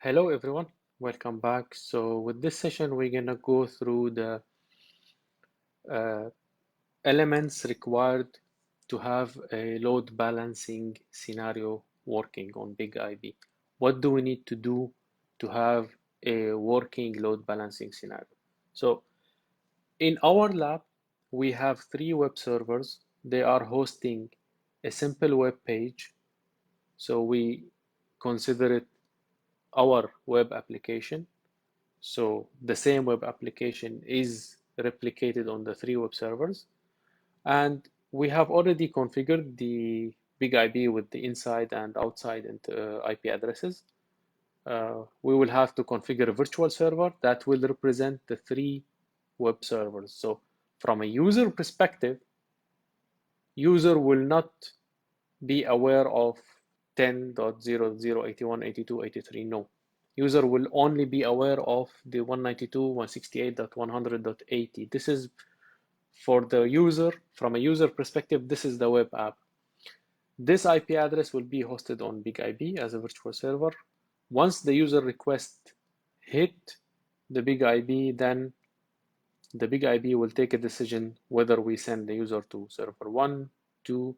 Hello everyone, welcome back. So with this session, we're gonna go through the uh, elements required to have a load balancing scenario working on Big IB. What do we need to do to have a working load balancing scenario? So in our lab, we have three web servers. They are hosting a simple web page. So we consider it our web application. So the same web application is replicated on the three web servers. And we have already configured the big IB with the inside and outside IP addresses. We will have to configure a virtual server that will represent the three web servers. So from a user perspective, user will not be aware of 10.0.081.82.83. No. User will only be aware of the 192.168.100.80. This is for the user. From a user perspective, this is the web app. This IP address will be hosted on Big IB as a virtual server. Once the user request hit the Big IB, then the Big IB will take a decision whether we send the user to server 1, 2,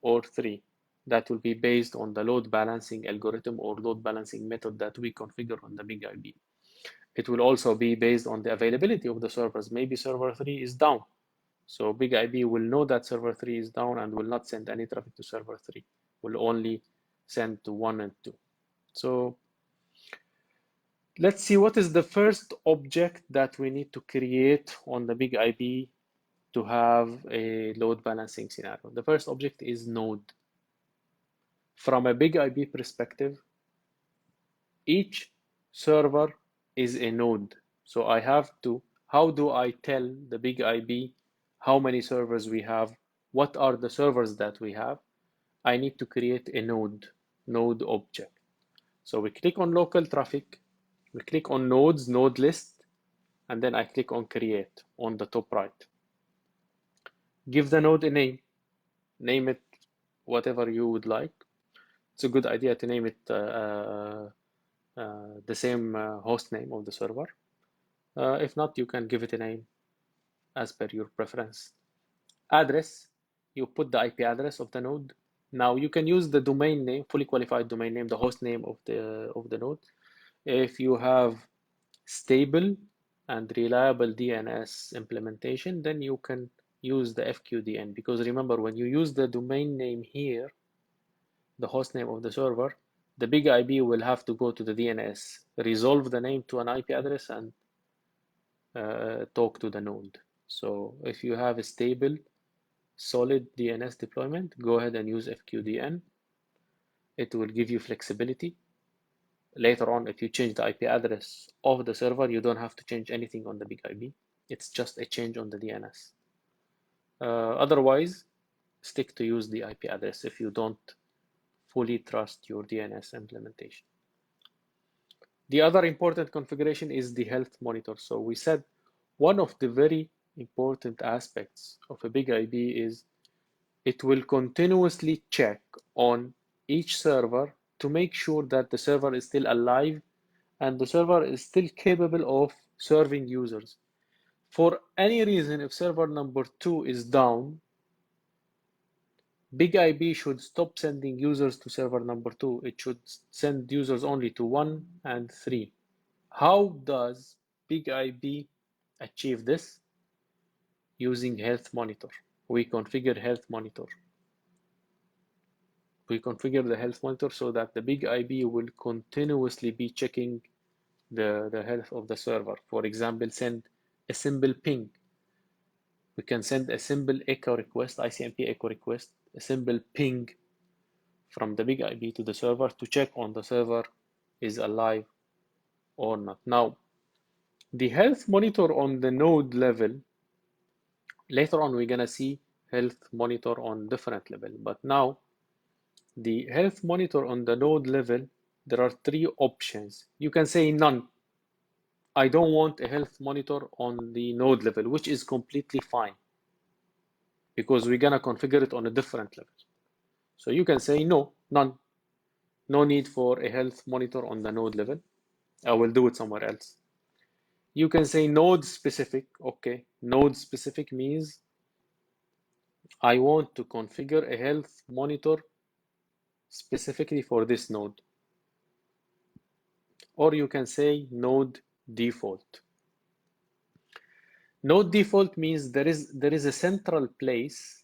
or 3. That will be based on the load balancing algorithm or load balancing method that we configure on the Big IB. It will also be based on the availability of the servers. Maybe server 3 is down. So Big IB will know that server 3 is down and will not send any traffic to server 3. Will only send to 1 and 2. So let's see what is the first object that we need to create on the Big IB to have a load balancing scenario. The first object is node. From a Big IB perspective, each server is a node. So I have to, how do I tell the Big IB how many servers we have? What are the servers that we have? I need to create a node object. So we click on local traffic, we click on nodes, node list, and then I click on create on the top right. Give the node a name it whatever you would like. It's a good idea to name it the same host name of the server. If not, you can give it a name as per your preference. Address, you put the IP address of the node. Now you can use the domain name, fully qualified domain name, the host name of the node. If you have stable and reliable DNS implementation, then you can use the FQDN, because remember, when you use the domain name here, the host name of the server, the Big IB will have to go to the DNS, resolve the name to an IP address, and talk to the node. So if you have a stable, solid DNS deployment, go ahead and use FQDN. It will give you flexibility. Later on, if you change the IP address of the server, you don't have to change anything on the Big IB. It's just a change on the DNS. Otherwise, stick to use the IP address if you don't fully trust your DNS implementation. The other important configuration is the health monitor. So we said one of the very important aspects of a Big IB is it will continuously check on each server to make sure that the server is still alive and the server is still capable of serving users. For any reason, if server number 2 is down, Big IB should stop sending users to server number 2. It should send users only to 1 and 3. How does Big IB achieve this? Using Health Monitor. We configure Health Monitor. We configure the Health Monitor so that the Big IB will continuously be checking the health of the server. For example, send a simple ping. We can send a simple echo request, ICMP echo request, a simple ping from the Big IB to the server to check on the server is alive or not. Now, the health monitor on the node level, later on we're gonna see health monitor on different level, but now the health monitor on the node level, there are three options. You can say none. I don't want a health monitor on the node level, which is completely fine because we're gonna configure it on a different level. So you can say no, none. No need for a health monitor on the node level. I will do it somewhere else. You can say node specific. Okay, node specific means I want to configure a health monitor specifically for this node. Or you can say node default. Node default means there is a central place.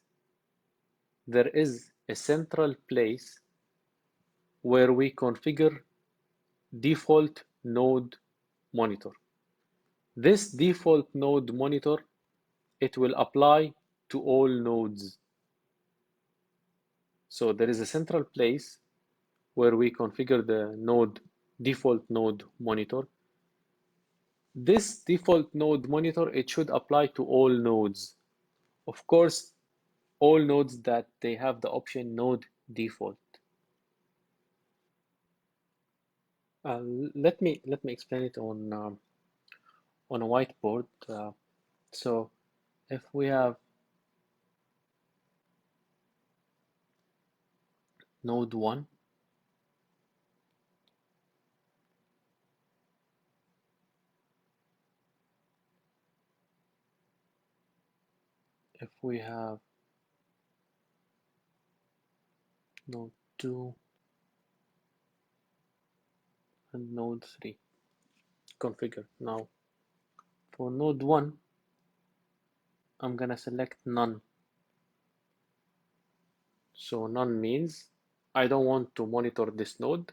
There is a central place where we configure default node monitor. This default node monitor, it will apply to all nodes. So there is a central place where we configure the node default node monitor. This default node monitor, it should apply to all nodes. Of course, all nodes that they have the option node default. Let me explain it on a whiteboard. So if we have node 1, if we have node 2 and node 3 configure. Now for node 1, I'm gonna select none. So none means I don't want to monitor this node.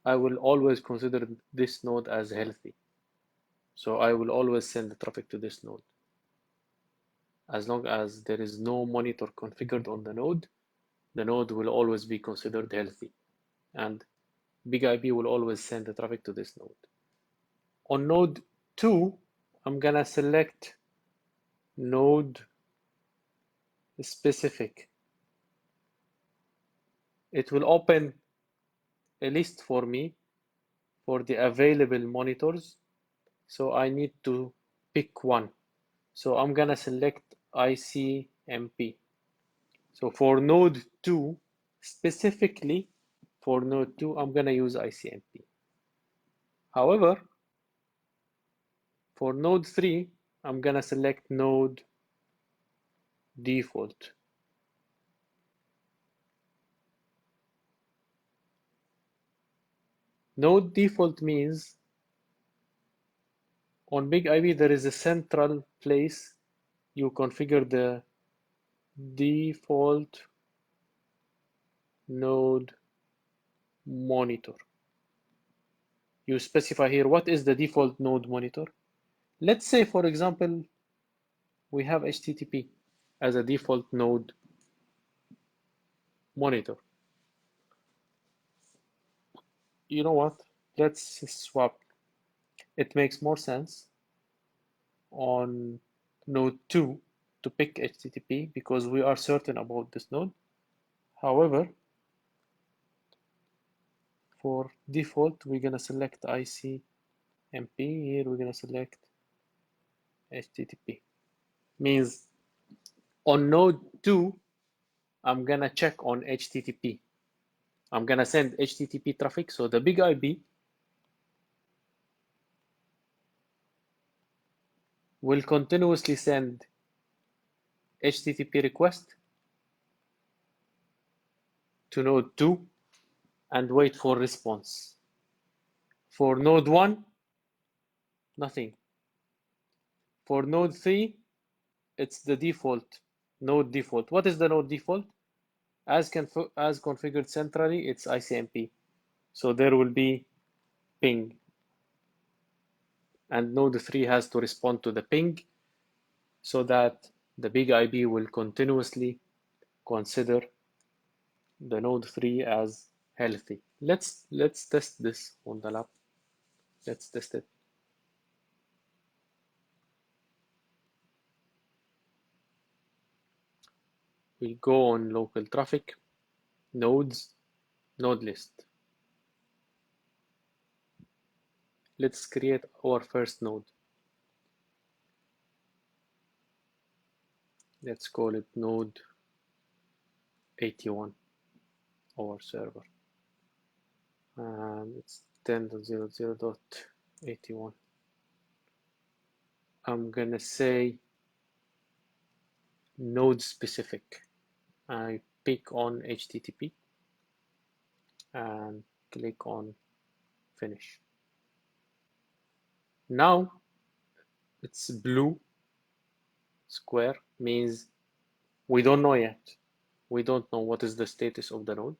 I will always consider this node as healthy. So I will always send the traffic to this node. As long as there is no monitor configured on the node will always be considered healthy. And BigIP will always send the traffic to this node. On node 2, I'm gonna select node specific. It will open a list for me for the available monitors. So I need to pick one. So I'm gonna select ICMP. So for node 2, specifically for node 2, I'm gonna use ICMP. However, for node 3, I'm gonna select node default. Node default means on BigIP there is a central place you configure the default node monitor. You specify here what is the default node monitor. Let's say, for example, we have HTTP as a default node monitor. You know what? Let's swap. It makes more sense on node 2 to pick HTTP because we are certain about this node. However, for default, we're gonna select ICMP. Here we're gonna select HTTP. Means on node 2, I'm gonna check on HTTP. I'm gonna send HTTP traffic, so the BigIP will continuously send HTTP request to node 2 and wait for response. For node 1, nothing. For node 3, it's the default, node default. What is the node default? As configured centrally, it's ICMP. So there will be ping. And node 3 has to respond to the ping so that the BigIP will continuously consider the node 3 as healthy. Let's test this on the lab. Let's test it. We go on local traffic, nodes, node list. Let's create our first node. Let's call it node 81, our server. and it's 10.00.81. I'm gonna say node specific. I pick on HTTP and click on finish. Now it's blue square, means we don't know yet. We don't know what is the status of the node.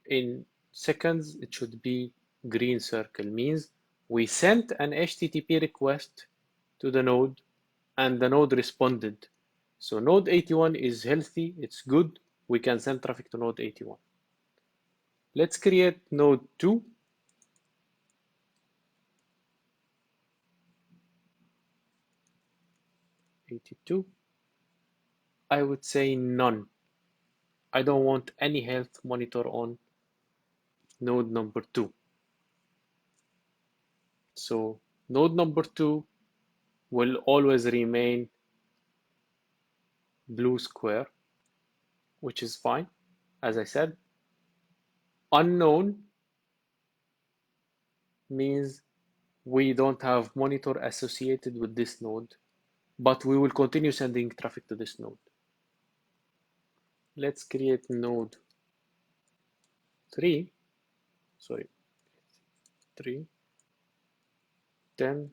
In seconds, it should be green circle, means we sent an HTTP request to the node and the node responded. So node 81 is healthy, it's good, we can send traffic to node 81. Let's create node 2. I would say none. I don't want any health monitor on node number 2. So node number 2 will always remain blue square, which is fine. As I said, unknown means we don't have monitor associated with this node, but we will continue sending traffic to this node. Let's create node 3, 10,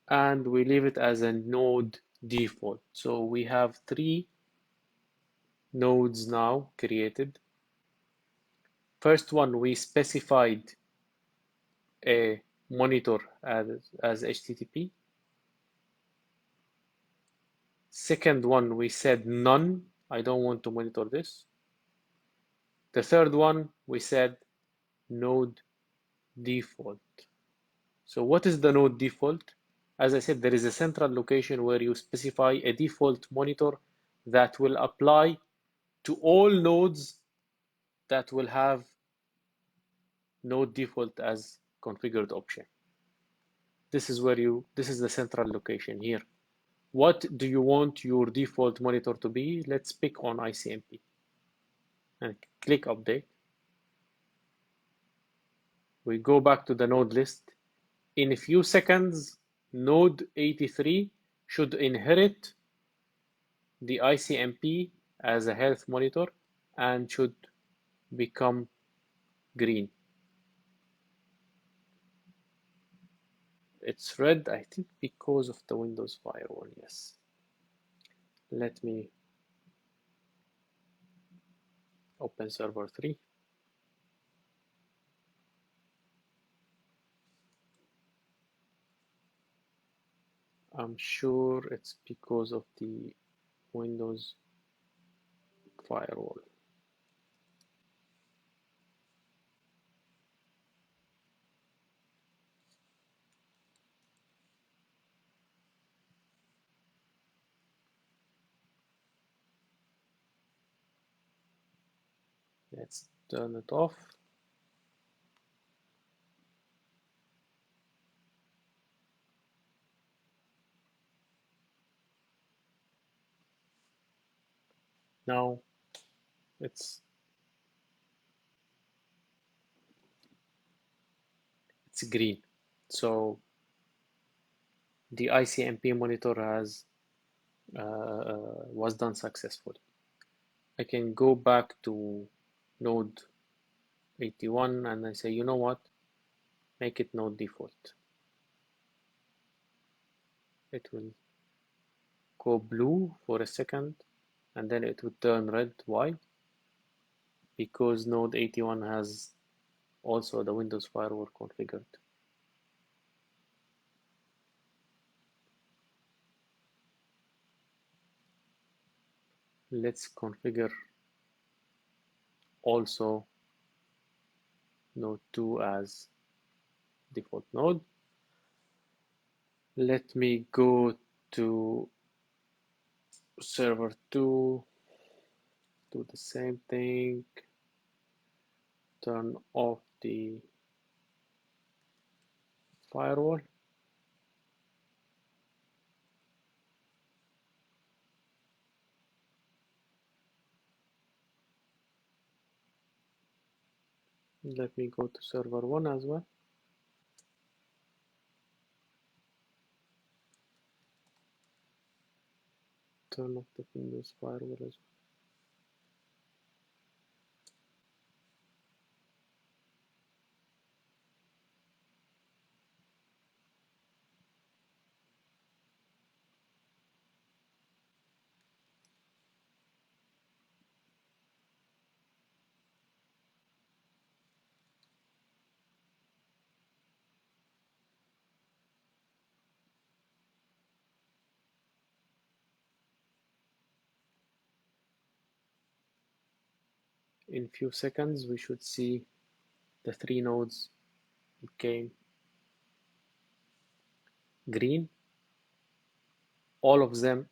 and we leave it as a node default. So we have 3 nodes now created. First one, we specified a monitor as HTTP. Second one, we said none. I don't want to monitor this. The third one, we said node default. So what is the node default? As I said, there is a central location where you specify a default monitor that will apply to all nodes that will have node default as configured option. This is the central location here. What do you want your default monitor to be? Let's pick on ICMP and click update. We go back to the node list. In a few seconds, node 83 should inherit the ICMP as a health monitor and should become green. It's red, I think, because of the Windows firewall, yes. Let me open server 3. I'm sure it's because of the Windows firewall. Let's turn it off. Now it's green. So the ICMP monitor was done successfully. I can go back to node 81 and I say, you know what? Make it node default. It will go blue for a second and then it would turn red. Why? Because node 81 has also the Windows firewall configured. Let's configure also node 2 as default node. Let me go to server 2, do the same thing, turn off the firewall. Let me go to server 1 as well. Turn off the Windows firewall as well. In few seconds, we should see the 3 nodes became green. All of them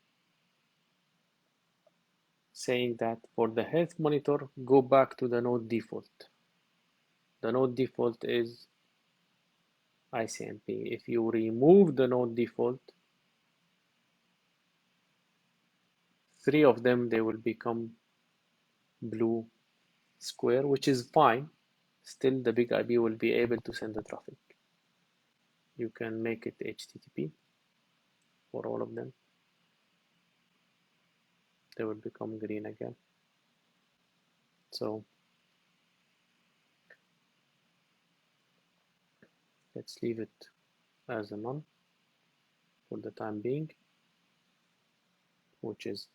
saying that for the health monitor, go back to the node default. The node default is ICMP. If you remove the node default, 3 of them, they will become blue square, which is fine. Still, the big IP will be able to send the traffic. You can make it HTTP for all of them. They will become green again. So let's leave it as a none for the time being, which is